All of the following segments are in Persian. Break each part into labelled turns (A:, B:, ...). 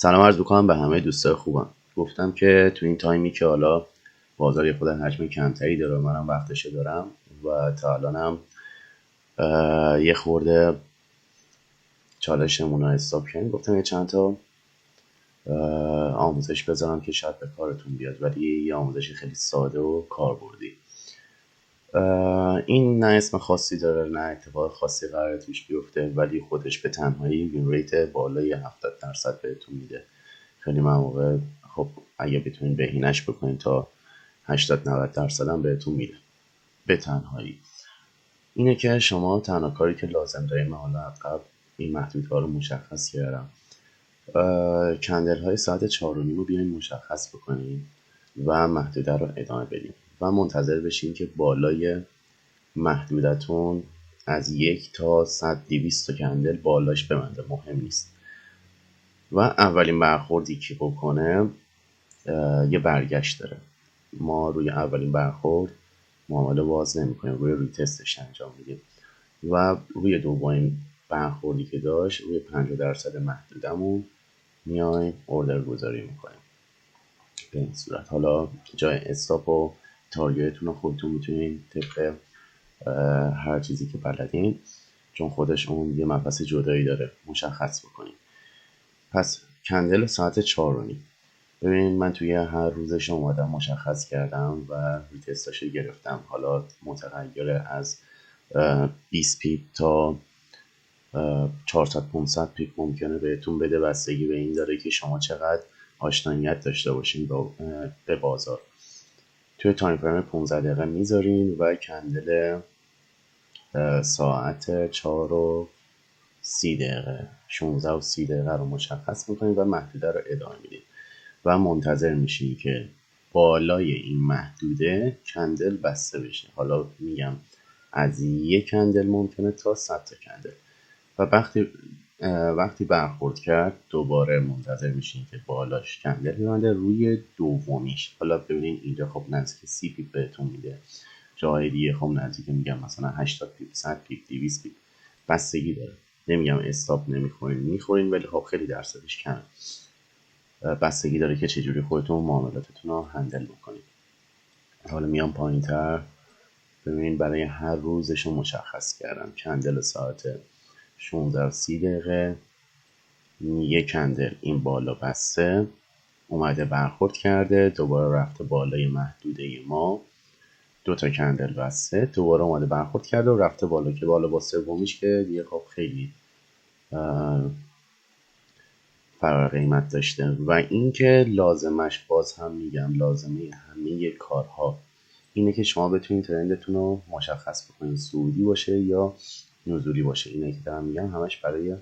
A: سلام عرض میکنم به همه دوستای خوبم. گفتم که تو این تایمی که حالا بازار یه خود حجم کمتری داره، منم وقتشو دارم و تا الانم یه خورده چالشمون رو حساب کردیم، گفتم یه چند تا آموزش بذارم که شاید به کارتون بیاد، ولی یه آموزش خیلی ساده و کاربردی. این نه اسم خاصی داره نه اتفاق خاصی قراره توش بیفته، ولی خودش به تنهایی وین ریت بالای 70% بهتون میده. خیلی مواقع خب اگه بتونین بهینش بکنین تا 80-90% هم بهتون میده به تنهایی. اینه که شما تنها کاری که لازم داریم، من حالا قبل این محدودها رو مشخص کردم، کندل های ساعت 4:30 رو بیاین مشخص بکنین و محدوده رو ادامه بدین و منتظر بشین که بالای محدودتون از 1 تا 100-200 تا کندل بالاش بمنده، مهم نیست. و اولین برخوردی که بکنه یه برگشت داره. ما روی اولین برخورد معامله باز نمی کنیم، روی ریتستش انجام میدیم و روی دومین برخوردی که داشت روی 50% محدودمون میایم اوردر گذاری میکنیم. به این صورت حالا جای استاپ و تارگتتون رو خودتون میتونید طبق هر چیزی که بلدین، چون خودش اون یه مبحث جدایی داره، مشخص بکنیم. پس کندل ساعت 4:30 ببینید، من توی هر روزش اومدم مشخص کردم و ریتستاشو گرفتم. حالا متغیر از 20 پیپ تا 400-500 پیپ ممکنه بهتون بده، بستگی به این داره که شما چقدر آشناییت داشته باشین به بازار. توی تایم فریم 15 دقیقه میذارین و کندل ساعت 4:30 16:30 رو مشخص میکنین و محدوده رو ادامه میدین و منتظر میشین که بالای این محدوده کندل بسته بشه. حالا میگم از یک کندل ممکنه تا 100 تا کندل. و وقتی برخورد کرد دوباره منتظر میشین که بالاش کندل میبنده روی دومیش. حالا ببینین اینجا خب نزدیک 30 پیپ بهتون میده، جای دیگه خب نزدیک میگم مثلا 80 پیپ، 100 پیپ، 200 پیپ، بستگی داره. نمیگم استاپ میخورین، ولی خب خیلی درصدش کمه. بستگی داره که چجوری خودتون معاملاتتون رو هندل بکنید. حالا میام پایین تر، ببینید برای هر روزش رو مشخص کردم. کندل ساعت 16:30 یک کندل این بالا بسته اومده برخورد کرده، دوباره رفته بالای محدوده ما، 2 تا کندل بسته، دوباره اومده برخورد کرده و رفته بالا، که بالا با سومیش که دیگه خب خیلی فرار قیمت داشته. و اینکه لازمش، باز هم میگم لازمه همه کارها اینه که شما بتونید ترندتون رو مشخص بکنید، صعودی باشه یا نزولی باشه. اینه که دارم میگم همش برای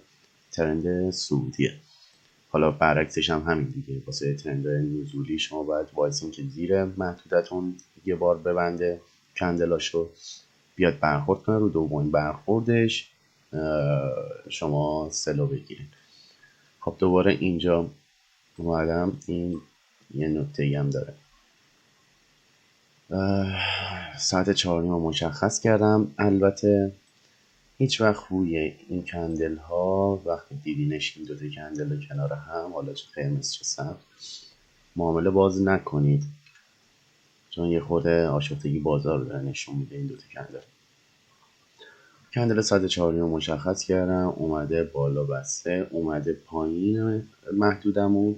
A: ترند صعودیه. حالا برعکسش هم همین دیگه، واسه ترند نزولی شما باید وایسین که زیر محدودتون یه بار ببنده کندلاشو، بیاد برخورد کنه، رو دومین برخوردش شما سلو بگیرید. خب دوباره اینجا اومدم، این یه نکته هم داره. ساعت 4:30 مشخص کردم. البته هیچ وقت روی این کندل ها وقتی دیدینش این دو تا کندل کنار هم، حالا چه قرمز چه سبز، معامله باز نکنید، چون یه خورده آشفتگی بازار رو داره نشون میده. این دو تا کندل ساعت 4:30 مشخص کردم، اومده بالا بسته، اومده پایین محدودمون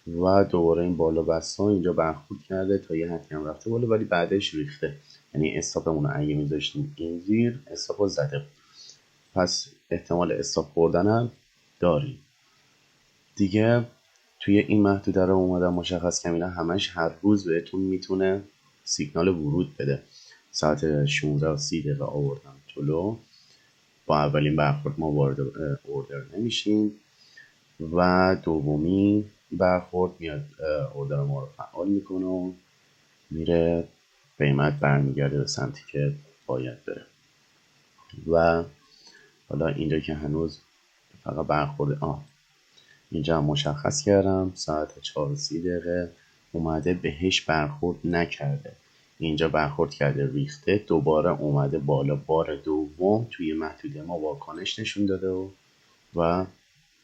A: و دوباره این بالا بسته اینجا برخورد کرده تا یه حدی هم رفته بالا، ولی بعدش ریخته. یعنی استاپمون رو اگه میذاشتیم این زیر، استاپ رو زده، پس احتمال استاپ خوردن هم داریم دیگه. توی این محدوده رو اومدم مشخص کردم، اینا همش هر روز بهتون میتونه سیگنال ورود بده. ساعت 16:30 آوردم جلو، با اولین برخورد ما وارد اوردر نمیشیم و دومی برخورد میاد اوردر ما رو فعال میکنه و میره، قیمت برمیگرده به سمتی که باید بره. و حالا اینجا که هنوز فقط برخورد اینجا هم مشخص کردم ساعت 4:30 اومده بهش برخورد نکرده، اینجا برخورد کرده ریخته، دوباره اومده بالا، بار دوم توی محدوده ما واکنش نشون داده و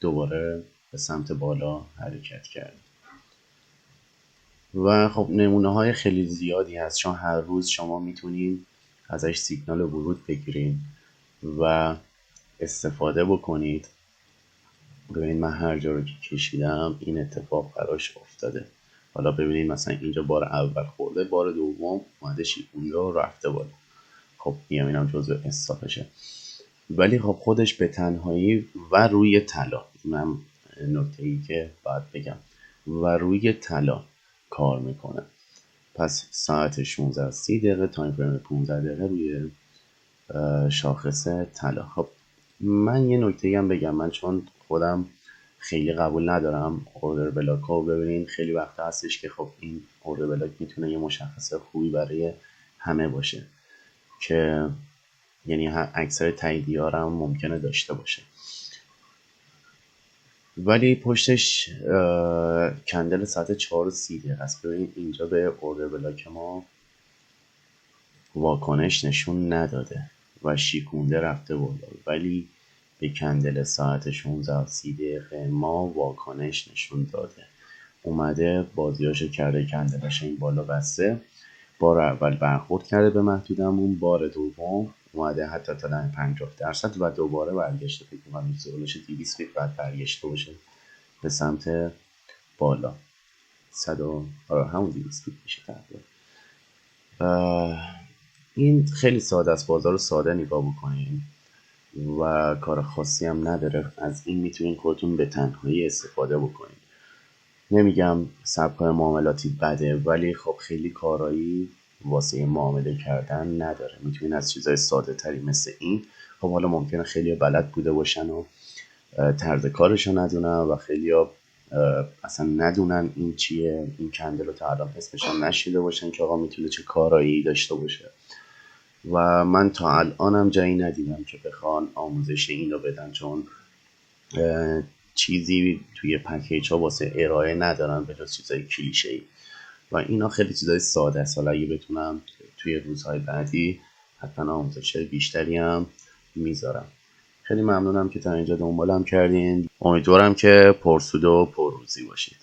A: دوباره به سمت بالا حرکت کرد. و خب نمونه های خیلی زیادی هست، چون هر روز شما میتونین ازش سیگنال ورود بگیرین و استفاده بکنید. ببینید من هر جا رو که کشیدم این اتفاق براش افتاده. حالا ببینید مثلا اینجا بار اول خورده، بار دوم اومده شیپونده و رفته بالا. خب اینم جزء استاپشه. ولی خب خودش به تنهایی و روی طلا، من نکته‌ای که باید بگم، و روی طلا کار میکنه. پس ساعت 16 30 دقیقه، تایم فریم 15 دقیقه روی شاخص طلا. خب من یه نکته هم بگم، من چون خودم خیلی قبول ندارم اوردر بلاک ها، ببینین خیلی وقت هستش که خب این اوردر بلاک میتونه یه مشخصه خوبی برای همه باشه که یعنی اکثر تاییدیه ها هم ممکنه داشته باشه، ولی پشتش کندل ساعت 4:30 دقیقه است. ببینید اینجا به اوردر بلاک ما واکنش نشون نداده و شیکونده رفته بالا، ولی به کندل ساعت 16:30 دقیقه ما واکنش نشون داده، اومده بازیاشو کرده، کندلش این بالا بسته. بار اول برخورد کرده به محدودمون، بار دوم اومده حتی تا 50% و دوباره برگشته. فکر می‌کنم زولش 200 فیت بعد برگشته باشه به سمت بالا. 100 همون 200 فیت میشه تقریبا. این خیلی ساده است، بازار رو ساده نگاه بکنین و کار خاصی هم نداره. از این میتونین خودتون به تنهایی استفاده بکنین. نمیگم سبکای معاملاتی بده، ولی خب خیلی کارایی واسه معامله کردن نداره. میتونین از چیزای ساده تری مثل این، خب حالا ممکنه خیلی بلد بوده باشن و طرز کارشو ندونن و خیلی اصلا ندونن این چیه، این کندل رو تا الان اسمش هم نشیده باشن که آقا میتونه چه کارایی داشته باشه. و من تا الانم جایی ندیدم که بخوان آموزش اینو بدن، چون چیزی توی پکیج ها واسه ارائه ندارن به جز چیزای کلیشه‌ای و اینا خیلی چیزای ساده است. حالا اگه بتونم توی روزهای بعدی حتما آموزش بیشتری هم میذارم. خیلی ممنونم که تا اینجا دنبالم کردین. امیدوارم که پرسود و پرروزی باشید.